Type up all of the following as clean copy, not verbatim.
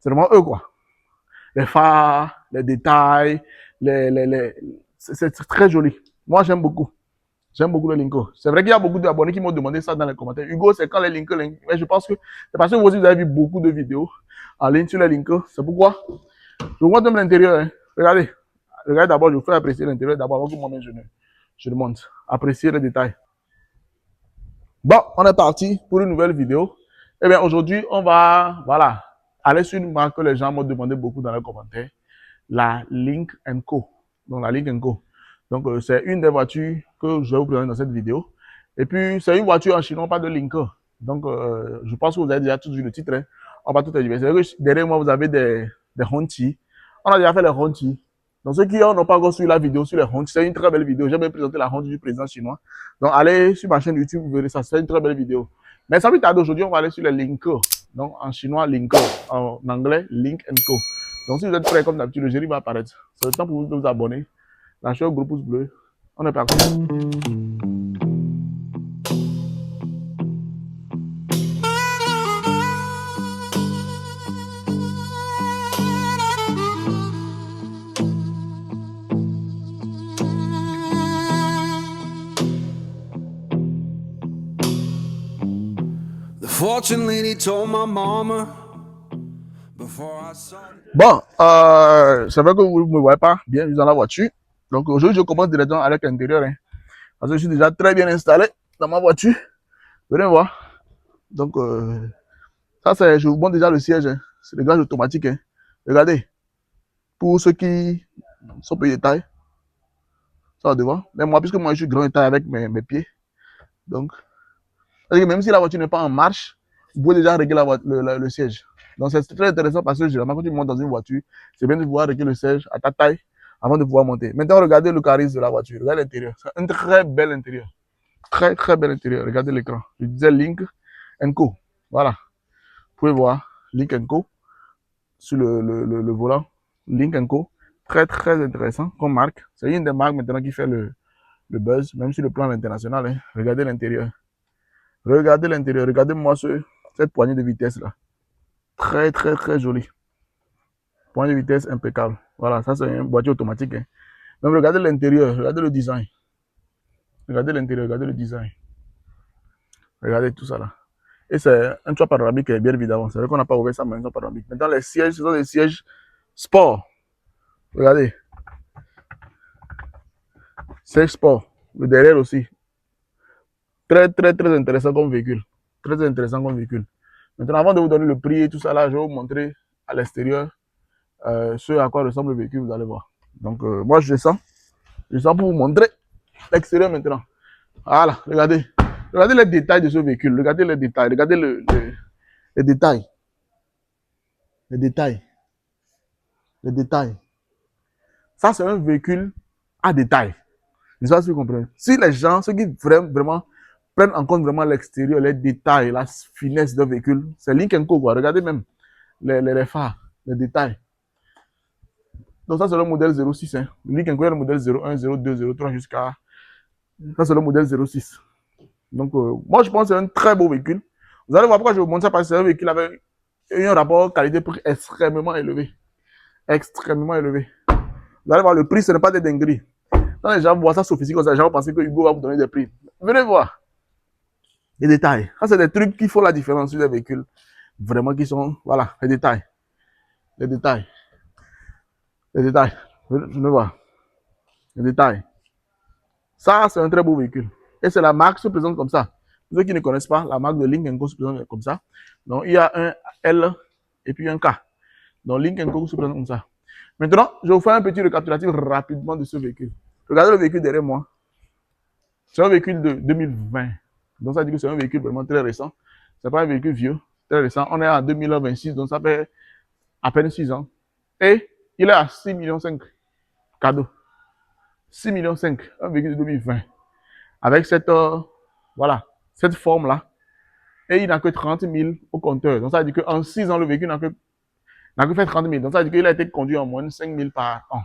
C'est vraiment eux, quoi. Les phares, les détails, c'est très joli. Moi, j'aime beaucoup. J'aime beaucoup le Linko. C'est vrai qu'il y a beaucoup d'abonnés qui m'ont demandé ça dans les commentaires. Hugo, c'est quand les Linko, mais je pense que c'est parce que vous aussi, vous avez vu beaucoup de vidéos en ligne sur les Linko. C'est pourquoi je vous montre même l'intérieur. Hein. Regardez. Regardez d'abord, je vous fais apprécier l'intérieur d'abord avant que moi-même je le montre. Appréciez les détails. Bon, on est parti pour une nouvelle vidéo. Eh bien, aujourd'hui, on va, voilà, aller sur une marque que les gens m'ont demandé beaucoup dans les commentaires. La Lynk & Co. Donc, la Lynk & Co. Donc, c'est une des voitures que je vais vous présenter dans cette vidéo. Et puis, c'est une voiture en chinois, pas de Lynk. Donc, je pense que vous avez déjà tout vu le titre. Hein. On va tout élever. C'est vrai que derrière moi, vous avez des Honti. On a déjà fait les Honti. Donc, ceux qui n'ont pas encore suivi la vidéo sur les Honti, c'est une très belle vidéo. J'ai même présenté la Honti du président chinois. Donc, allez sur ma chaîne YouTube, vous verrez ça. C'est une très belle vidéo. Mais sans plus tarder, aujourd'hui, on va aller sur les Lynk. Donc, en chinois, Lynk. En anglais, Lynk & Co. Donc, si vous êtes prêts, comme d'habitude, le géry va apparaître. C'est le temps pour vous de vous abonner. Lâchez un gros pouce bleu. On est parti. The fortune lady told my mama before I saw... Bon, c'est vrai que vous ne me voyez pas bien dans la voiture. Donc aujourd'hui, je commence directement avec l'intérieur. Hein, parce que je suis déjà très bien installé dans ma voiture. Venez voir. Donc, ça, c'est, je vous montre déjà le siège. Hein. C'est le réglage automatique. Hein. Regardez. Pour ceux qui sont petits de taille, ça va devant. Mais moi, puisque moi, je suis grand de taille avec mes pieds. Donc, même si la voiture n'est pas en marche, vous pouvez déjà régler le siège. Donc, c'est très intéressant parce que généralement, quand tu montes dans une voiture, c'est bien de pouvoir régler le siège à ta taille avant de pouvoir monter. Maintenant, regardez le charisme de la voiture. Regardez l'intérieur. C'est un très bel intérieur. Très, très bel intérieur. Regardez l'écran. Je disais Lynk & Co. Voilà. Vous pouvez voir Lynk & Co. Sur le volant. Lynk & Co. Très, très intéressant comme marque. C'est une des marques maintenant qui fait le buzz, même sur le plan international. Hein. Regardez l'intérieur. Regardez l'intérieur. Regardez-moi cette poignée de vitesse là. Très, très, très jolie. Poignée de vitesse impeccable. Voilà, ça c'est une voiture automatique. Hein. Même regardez l'intérieur. Regardez le design. Regardez l'intérieur. Regardez le design. Regardez tout ça là. Et c'est un toit panoramique, bien évidemment. C'est vrai qu'on n'a pas ouvert ça, mais un toit panoramique. Maintenant, les sièges, ce sont des sièges sport. Regardez. Siège sport. Le derrière aussi. Très, très, très intéressant comme véhicule. Très intéressant comme véhicule. Maintenant, avant de vous donner le prix et tout ça, là, je vais vous montrer à l'extérieur ce à quoi ressemble le véhicule, vous allez voir. Donc, moi, je descends. Je descends pour vous montrer l'extérieur maintenant. Voilà, regardez. Regardez les détails de ce véhicule. Regardez les détails. Regardez les détails. Les détails. Les détails. Ça, c'est un véhicule à détail. Je ne sais pas si vous comprenez. Si les gens, ceux qui vraiment prennent en compte vraiment l'extérieur, les détails, la finesse d'un véhicule, c'est Lynk & Co. Quoi. Regardez même les phares, les détails. Donc ça, c'est le modèle 06. Hein. Lynk & Co est le modèle 01, 02, 03 jusqu'à... Ça, c'est le modèle 06. Donc, moi, je pense que c'est un très beau véhicule. Vous allez voir pourquoi je vous montre ça, parce que c'est un véhicule avec un rapport qualité-prix extrêmement élevé. Extrêmement élevé. Vous allez voir, le prix, ce n'est pas des dingueries. Quand les gens voient ça sophistiqué comme ça, les gens vont penser que Hugo va vous donner des prix. Venez voir les détails. Ça, c'est des trucs qui font la différence sur des véhicules. Vraiment qui sont... Voilà, les détails. Les détails. Les détails. Venez voir. Les détails. Ça, c'est un très beau véhicule. Et c'est la marque qui se présente comme ça. Pour ceux qui ne connaissent pas, la marque de Lynk & Co se présente comme ça. Donc, il y a un L et puis un K. Donc, Lynk & Co se présente comme ça. Maintenant, je vais vous faire un petit récapitulatif rapidement de ce véhicule. Regardez le véhicule derrière moi. C'est un véhicule de 2020. Donc, ça dit que c'est un véhicule vraiment très récent. Ce n'est pas un véhicule vieux, très récent. On est en 2026, donc ça fait à peine 6 ans. Et il est à 6,5 millions cadeau. 6,5 millions, un véhicule de 2020. Avec voilà, cette forme-là. Et il n'a que 30 000 au compteur. Donc, ça veut dire qu'en 6 ans, le véhicule n'a que fait 30 000. Donc, ça veut dire qu'il a été conduit en moins de 5 000 par an.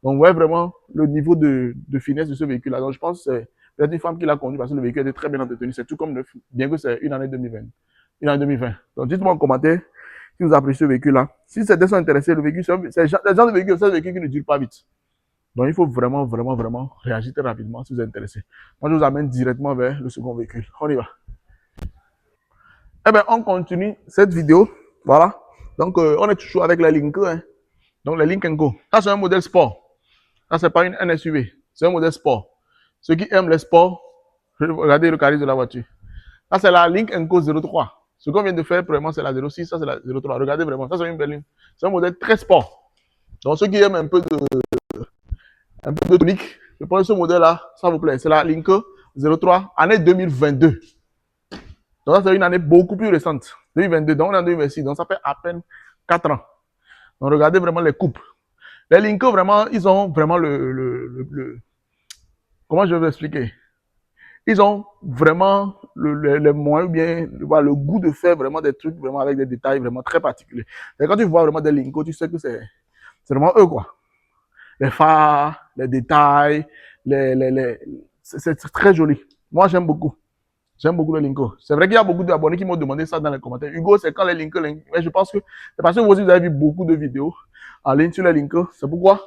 Donc, vous voyez vraiment le niveau de finesse de ce véhicule-là. Donc, je pense que c'est peut-être une femme qui l'a conduit parce que le véhicule était très bien entretenu. C'est tout comme neuf, bien que c'est une année 2020. Une année 2020. Donc, dites-moi en commentaire si si vous appréciez ce véhicule-là. Si certains sont intéressés, le véhicule, c'est le genre de véhicule, c'est un véhicule qui ne dure pas vite. Donc, il faut vraiment, vraiment, vraiment réagir très rapidement si vous êtes intéressé. Moi, je vous amène directement vers le second véhicule. On y va. Eh bien, on continue cette vidéo. Voilà. Donc, on est toujours avec la Link. Hein. Donc, la Link Co. Ça, c'est un modèle sport. Ça, c'est pas un SUV. C'est un modèle sport. Ceux qui aiment les sports, regardez le charisme de la voiture. Ça, c'est la Link Co 03. Ce qu'on vient de faire, vraiment, c'est la 06. Ça, c'est la 03. Regardez vraiment. Ça, c'est une belle ligne. C'est un modèle très sport. Donc, ceux qui aiment un peu de tonique, je prends ce modèle-là. Ça vous plaît. C'est la Link 03, année 2022. Donc, ça, c'est une année beaucoup plus récente. 2022. Donc, on est en 2026. Donc, ça fait à peine 4 ans. Donc, regardez vraiment les coupes. Les Linko, vraiment, ils ont vraiment comment je vais expliquer? Ils ont vraiment les moyens, bien, le goût de faire vraiment des trucs vraiment avec des détails vraiment très particuliers. Et quand tu vois vraiment des Linko, tu sais que c'est vraiment eux, quoi. Les phares, les détails, c'est très joli. Moi, j'aime beaucoup. J'aime beaucoup les Linko. C'est vrai qu'il y a beaucoup d'abonnés qui m'ont demandé ça dans les commentaires. Hugo, c'est quand les Linko, mais je pense que c'est parce que vous aussi, vous avez vu beaucoup de vidéos en ligne sur les Linko. C'est pourquoi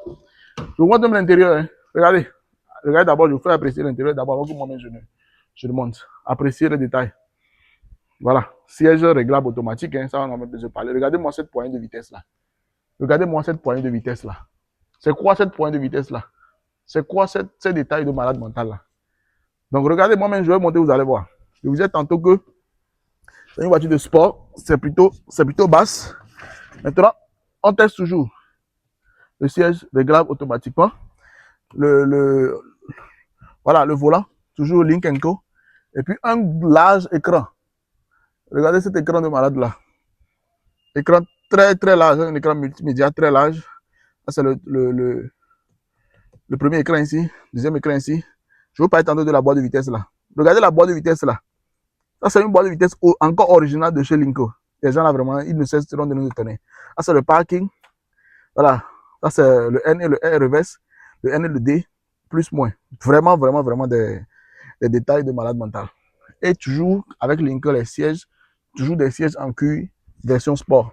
je vous montre même l'intérieur. Hein. Regardez. Regardez d'abord, je vous fais apprécier l'intérieur d'abord avant que moi-même je le montre. Appréciez les détails. Voilà. Siège réglable automatique, hein, ça on en a déjà parlé. Regardez-moi cette poignée de vitesse là. Regardez-moi cette poignée de vitesse là. C'est quoi cette poignée de vitesse là? C'est quoi ces détails de malade mental là? Donc regardez, moi-même je vais monter, vous allez voir. Je vous ai tantôt que c'est une voiture de sport, c'est plutôt basse. Maintenant, on teste toujours le siège réglable automatiquement. Voilà, le volant, toujours Link Co. Et puis un large écran. Regardez cet écran de malade là. Écran très très large, un écran multimédia très large. Ça c'est le premier écran ici, deuxième écran ici. Je vous parle tantôt de la boîte de vitesse là. Regardez la boîte de vitesse là. Ça c'est une boîte de vitesse encore originale de chez Linko. Les gens là vraiment, ils ne cesseront de nous étonner. Ça c'est le parking. Voilà. Ça c'est le N et le R reverse. Le N et le D, plus moins. Vraiment, vraiment, vraiment des détails de malade mental. Et toujours avec Lincoln, les sièges, toujours des sièges en cuir, version sport.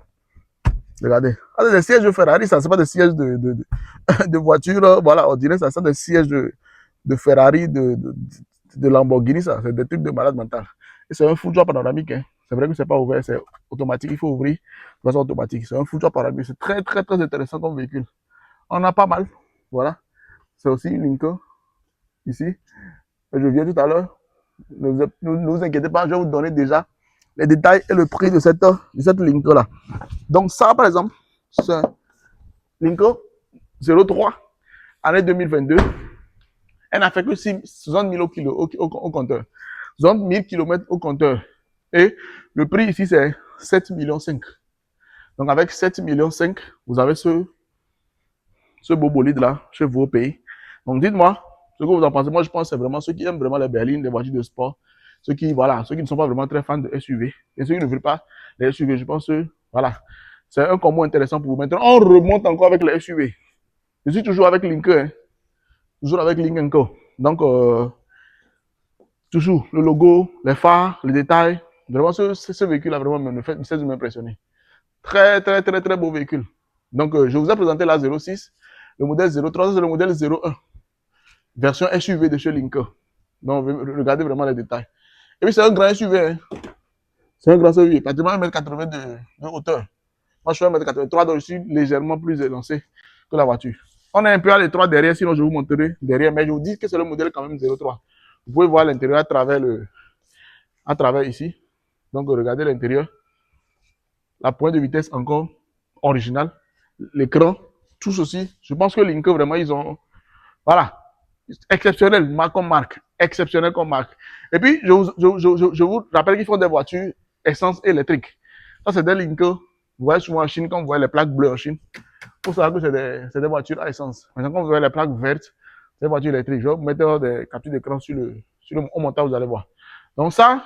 Regardez. Ah, des sièges de Ferrari, ça, c'est pas des sièges de voiture, voilà, on dirait ça, c'est des sièges de Ferrari, de Lamborghini, ça, c'est des trucs de malade mental. Et c'est un full drop panoramique, hein. C'est vrai que c'est pas ouvert, c'est automatique, il faut ouvrir de façon automatique. C'est un full drop panoramique, c'est très, très, très intéressant comme véhicule. On a pas mal, voilà. C'est aussi une Lincoln, ici. Je viens tout à l'heure. Ne vous inquiétez pas, je vais vous donner déjà les détails et le prix de cette Lincoln là. Donc ça, par exemple, c'est un Lincoln 03, année 2022. Elle n'a fait que 60 000 au compteur. 60 000 km au compteur. Et le prix ici, c'est 7,5 millions. Donc avec 7,5 millions, vous avez ce beau bolide là chez vous au pays. Donc dites-moi ce que vous en pensez. Moi, je pense que c'est vraiment ceux qui aiment vraiment les berlines, les voitures de sport. Ceux qui ne sont pas vraiment très fans de SUV. Et ceux qui ne veulent pas les SUV, je pense que, voilà, c'est un combo intéressant pour vous. Maintenant, on remonte encore avec les SUV. Je suis toujours avec Lincoln, hein. Toujours avec Link Co. Donc, toujours le logo, les phares, les détails. Vraiment, ce véhicule-là, vraiment, me cesse de m'impressionner. Très, très, très, très beau véhicule. Donc, je vous ai présenté la 06, le modèle 03, c'est le modèle 01. Version SUV de chez Lincoln. Donc, regardez vraiment les détails. Et puis, c'est un grand SUV. Hein. C'est un grand SUV, pratiquement 1m80 de hauteur. Moi, je suis 1m83, donc je suis légèrement plus élancé que la voiture. On a un peu à l'étroit derrière, sinon je vous montrerai derrière. Mais je vous dis que c'est le modèle quand même 03. Vous pouvez voir l'intérieur à travers ici. Donc, regardez l'intérieur. La pointe de vitesse encore originale. L'écran, tout ceci. Je pense que Lincoln, vraiment, ils ont... Voilà. Exceptionnel comme marque. Exceptionnel comme marque. Et puis, je vous rappelle qu'ils font des voitures essence électrique. Ça, c'est des Lincoln. Vous voyez souvent en Chine, quand vous voyez les plaques bleues en Chine, pour savoir que c'est des voitures à essence. Maintenant, quand vous voyez les plaques vertes, c'est des voitures électriques. Je vais vous mettre des captures d'écran au montage, vous allez voir. Donc ça,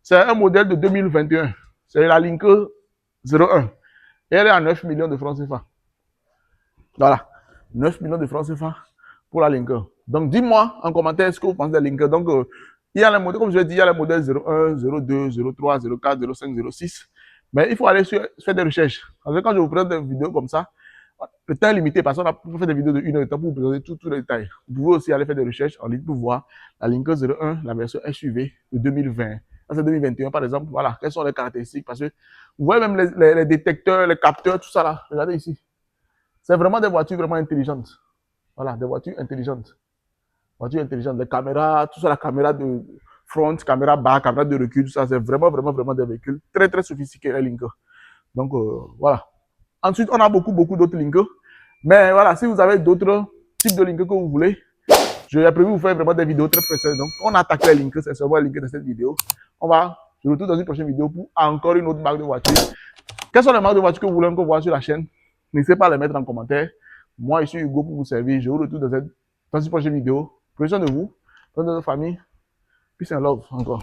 c'est un modèle de 2021. C'est la Lincoln 01. Et elle est à 9 millions de francs CFA. Voilà. 9 millions de francs CFA pour la Lincoln. Donc, dis-moi en commentaire ce que vous pensez de la Lincoln. Donc, il y a les modèles, comme je l'ai dit, il y a les modèles 01, 02, 03, 04, 05, 06. Mais il faut aller faire des recherches. Parce que quand je vous présente des vidéos comme ça, le temps est limité parce qu'on a faire des vidéos de 1 heure de temps pour vous présenter tous les détails. Vous pouvez aussi aller faire des recherches en ligne pour voir la Linker 01, la version SUV de 2020. Ça, c'est 2021, par exemple. Voilà, quelles sont les caractéristiques. Parce que vous voyez même les détecteurs, les capteurs, tout ça là. Regardez ici. C'est vraiment des voitures vraiment intelligentes. Voilà, des voitures intelligentes. Voitures intelligentes. Les caméras, tout ça, la caméra de front, caméra bas, caméra de recul, tout ça, c'est vraiment, vraiment, vraiment des véhicules très, très sophistiqués, les Linker. Donc, voilà. Ensuite, on a beaucoup, beaucoup d'autres Linker. Mais voilà, si vous avez d'autres types de Linker que vous voulez, je vais prévu vous faire vraiment des vidéos très précises. Donc, on attaque les Linker, c'est seulement les Linker de cette vidéo. Je retrouve dans une prochaine vidéo pour encore une autre marque de voiture. Quelles sont les marques de voitures que vous voulez encore voir sur la chaîne? N'hésitez pas à les mettre en commentaire. Moi, je suis Hugo pour vous servir. Je vous retrouve dans une prochaine vidéo. Prenez soin de vous, prenez soin de votre famille. Peace and love encore.